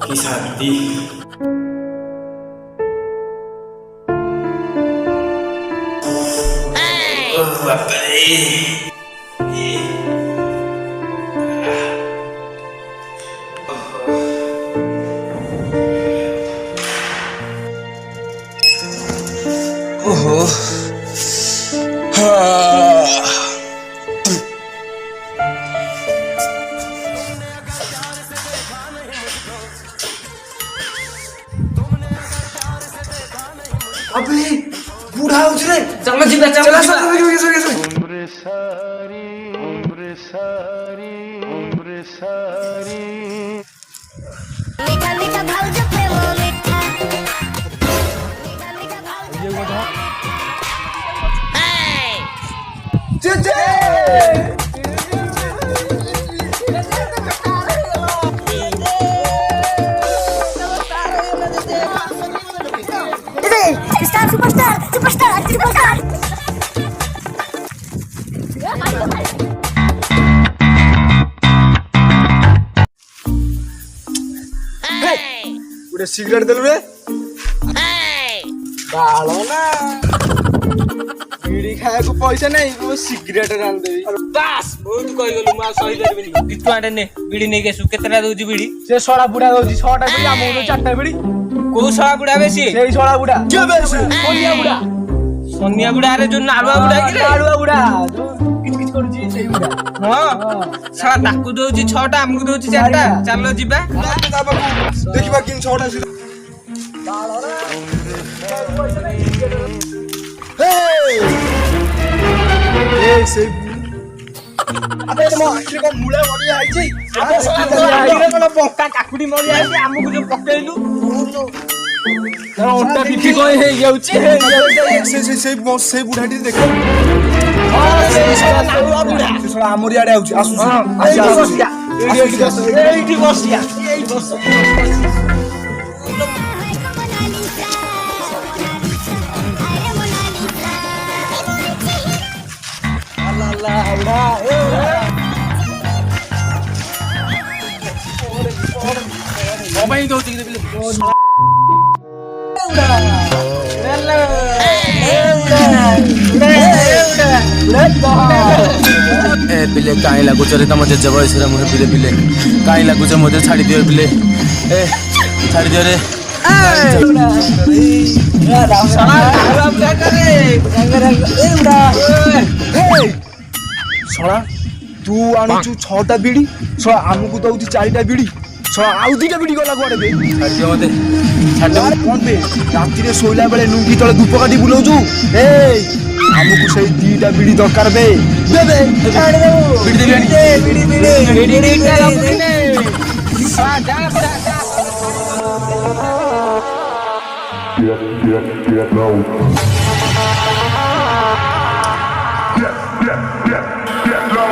की शांति बापरे ओहो अबे बूढ़ा उजरे चलो जी चलो चला सब उम्र सारी उम्र सारी उम्र सारी मीठा मीठा भाव जो प्रेम मीठा मीठा मीठा भाव ये वो था स्टार सुपरस्टार गोटे सिगरेट देलु रे बालो ना बीड़ी खाए को पैसा नहीं वो सिगरेट रान देबी बास बहुत कहि गलु मा सही करबिनी दितुआडे ने बीड़ी नै गेसु केतरा दोजी बीड़ी से सोडा बुढ़ा दोजी 6टा बीड़ी आ मोर 4टा बीड़ी को सळा बुडा बेसी सेई सोडा बुढ़ा के बेसी सोनिया बुडा रे जो नाडुआ बुडा कि रे नाडुआ बुढ़ा जो किच किच करूची सेई बुढ़ा हां सळा ताकू दोजी 6टा हमकु दोजी 4टा चलो जिबा देखिबा किन 6टा ए से अबे तुम आखिर को मुळे मरी आइछि अबे सळा कोन बक्का काकुडी मरी आइछि हमकु जो पकेइलु ओटा पिठी कोइ हे जाउछि से बुढ़ाटी देखो हां से नाडुआ बुढ़ा से सोला हमरी आडे आउछि आसु एठी बसिया एई बस मोबाइल दो तीन ए पिले काई लागुछ रे तम जेजे बयस रे मुहे पिले पिले काई लागुछ मते छाडी दियो पिले ए छाडी दियो रे सळा तू आणुचु 6टा बीड़ी सळा हमकु दउति 4टा बीड़ी सळा आउ 2टा बीड़ी गला गोडे बे छाडी दियो मते छाडी दियो कोन बे राती रे सोइला बेले नुंगी तळे धूप काटी बुलौजु ए हमकु सेई 2टा बीड़ी दरकार बे दे दे छाडी दे बीड़ी देली बीड़ी जा get low. Get low.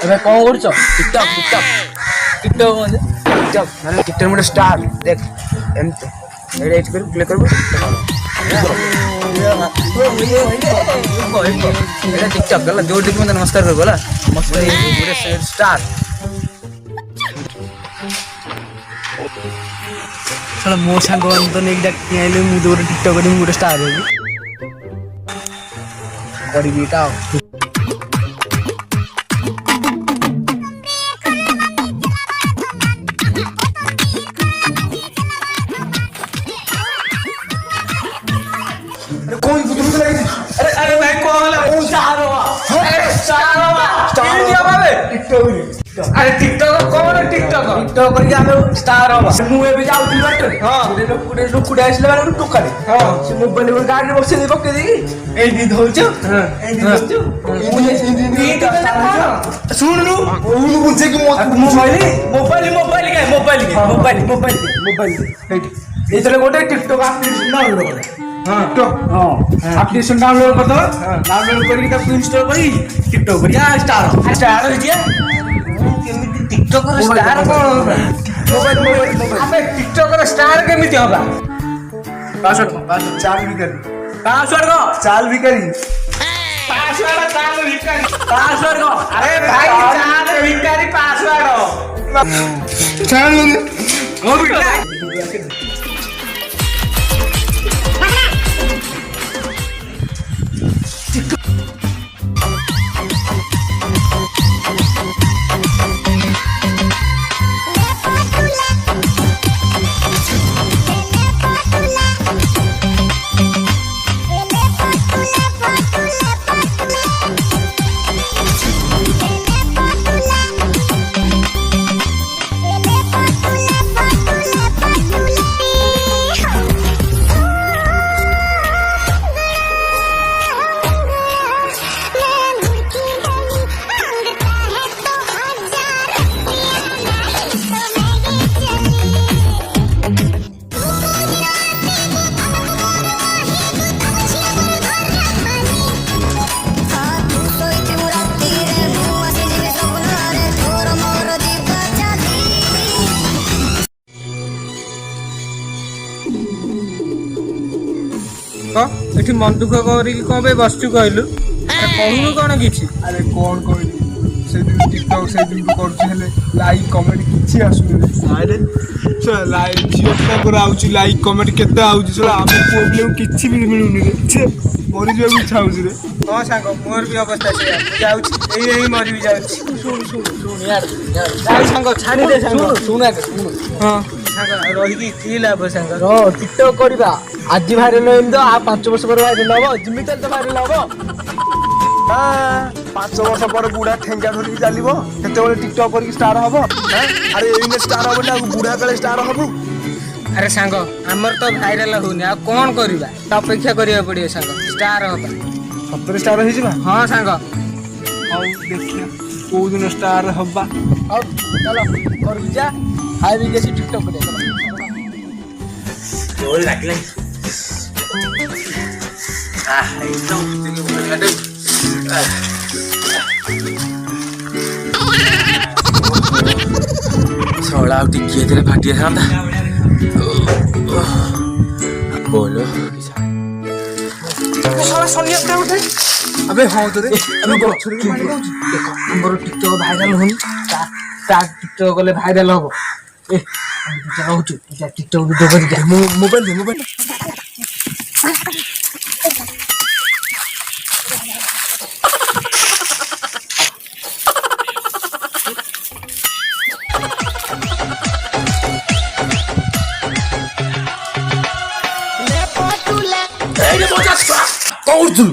अबे कौन करछ टिकटॉक माने टिकटॉक में स्टार देख एम एडे एच कर क्लिक करबो एटा टिकटॉक गला जोर देखि मते नमस्कार कर बोला मस्त पूरे स्टार साला मो सांग तो नेक डाक आइले मु दोर टिकटॉक करी मु स्टार हेबी करी बेटा अरे भाई कौन होला स्टार हुआ ଭାବେ ଆରେ ଟିକଟକ୍ କଣ ଟିକଟକ୍ କରିକି ଆମେ ଷ୍ଟାର ହବା ମୁଁ ଏବେ ଯାଉଥିଲି ବାଟରେ ଗୋଟେ ଲୋକଟେ ଆସିଲା ମାନେ ଗୋଟେ ଟୋକାଟେ ସେ ମୋବାଇଲ ଗୋଟେ ଗାଡିରେ ବସେଇ ପକେଇ ଦେଇକି ଏଇଠି ଧଉଛୁ ଶୁଣୁନୁ ବୁଝେକି ମୋବାଇଲ ଏଇଥିରେ ଗୋଟେ TikTok application download application download କରିଦବା ଡାଉନଲୋଡ କରିକି ତାକୁ ଇନଷ୍ଟଲ କରି ଟିକଟକ୍ କରିବା ଷ୍ଟାର ହେଇଯିବା କେମିତି ଟିକଟକର ଷ୍ଟାର କଣ ଆମେ ଟିକଟକର ଷ୍ଟାର କେମିତି ହବା ଚାଲ ଭିକାରୀ ପାସୱାର୍ଡ ଆରେ ଭାଇ ଚାଲ ଭିକାରୀ ପାସୱାର୍ଡ ଏଠି ମନ ଦୁଃଖ କରିକି କଣ ପାଇଁ ବସିଛୁ କହିଲୁ କହୁନୁ କଣ କିଛି ଆରେ କଣ କହିଲି ସେଇଦିନ ଟିକଟକ୍ ସେଇଦିନଠୁ କରୁଛି ହେଲେ ଲାଇକ୍ କମେଣ୍ଟ କିଛି ଆସୁନି ଆରେ ଲାଇକ୍ ଝିଅ ପିଲାଙ୍କର ଆଉଛି ଲାଇକ୍ କମେଣ୍ଟ କେତେ ଆଉଛି ଶୁଣ ଆମ ପୁଅ ପିଲାଙ୍କୁ କିଛି ବି ମିଳୁନି ରେ ମରିଯିବାକୁ ଇଚ୍ଛା ହଉଛି ରେ ହଁ ସାଙ୍ଗ ମୋର ବି ଅବସ୍ଥା ସେଇଆ ମୁଁ ଯାଉଛି ଏଇ ମରିବି ଯାଉଛି ସାଙ୍ଗ ଛାଡ଼ିଦେ ସାଙ୍ଗ ହଁ ସାଙ୍ଗ ରହିକି କି ଲାଭ ସାଙ୍ଗ ଟିକଟକ୍ କରିବା ଆଜି ଭାଇରାଲ ହେଇନି ତ ଆଉ 5 ବର୍ଷ ପରେ ଭାଇରାଲ ହବ ଯେମିତି ହେଲେ ତ ଭାଇରାଲ ହବ 5 ବର୍ଷ ପରେ ବୁଢା ଠେଙ୍ଗା ଧରିକି ଚାଲିବ କେତେବେଳେ ଟିକଟକ୍ କରିକି ଷ୍ଟାର ହବ ଆରେ ଏଇନେ ଷ୍ଟାର ହବ ନା ବୁଢା ବେଳେ ଷ୍ଟାର ହବ ଆରେ ସାଙ୍ଗ ଆମର ତ ଭାଇରାଲ ହଉନି ଆଉ କଣ କରିବା ଅପେକ୍ଷା କରିବାକୁ ପଡିବ ସାଙ୍ଗ ଷ୍ଟାର ହବା ସତରେ ଷ୍ଟାର ହେଇଯିବା ହଁ ସାଙ୍ଗ ହଉ ଦେଖିବା କୋଉ ଦିନ ଷ୍ଟାର ହବା ହଉ ଚାଲ ଘରକୁ ଯା ଖାଇବି କିଛି ଟିକଟକ୍ କରିବା ଶଳା ଆଉ ଟିକିଏ ଦେଲେ ଫାଟି ଯାଇଥାନ୍ତା ବୋଲ ଆବେ ହଁ ତୋରେ ଆମେ ଗଛରେ ବି ପାଣି ଦଉଛୁ ଆମର ଟିକଟକ୍ ଭାଇରାଲ ହଉନି ତା ଟିକଟକ୍ ଗଲେ ଭାଇରାଲ ହବ ରହୁଛୁ ଟିକଟକ୍ ଭିଡ଼ିଓ କରିକି ମୋବାଇଲ କହୁଛୁ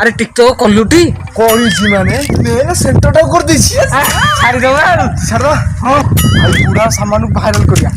ଆରେ ଟିକଟକ୍ କଲୁଟି କରିଛି ମାନେ ସେଣ୍ଟରଟା କରିଦେଇଛି ଛାଡ଼ିଦବା ଆଉ ଛାଡ ହଁ ଆଉ ବୁଢା ସାମାନଙ୍କୁ ଭାଇରାଲ କରିବା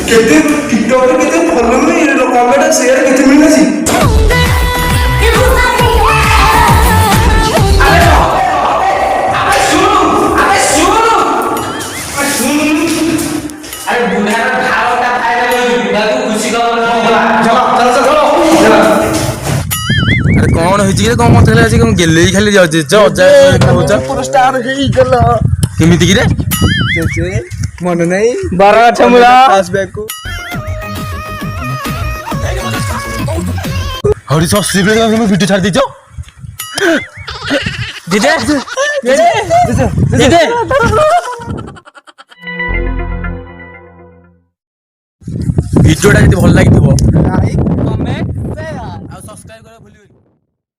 କେତେ ଟିକଟକ୍ କେତେ ଫଲୋଇଂ କମେଣ୍ଟ ସେୟାର କେତେ ମିଳୁଛି ଆରେ କଣ ହେଇଛି କି କଣ ମତେ ଆଜି କଣ ଗେଲେଇ ଖାଲି ଯାଉଛି ପୁରା ଷ୍ଟାର ହେଇଗଲା କେମିତି କିରେ ମନେ ନାହିଁ ବର ଗଛ ମୂଳ ଆସିବାକୁ ଆହୁରି ସବସ୍କ୍ରାଇବ୍ ତମେ ଭିଡ଼ିଓ ଛାଡ଼ି ଦେଇଛ ଦିଦେ ଭିଡ଼ିଓଟା ଯଦି ଭଲ ଲାଗିଥିବ କମେଣ୍ଟ ଆଉ ସବସ୍କ୍ରାଇବ୍ କରିବା ଭୁଲିବେନି।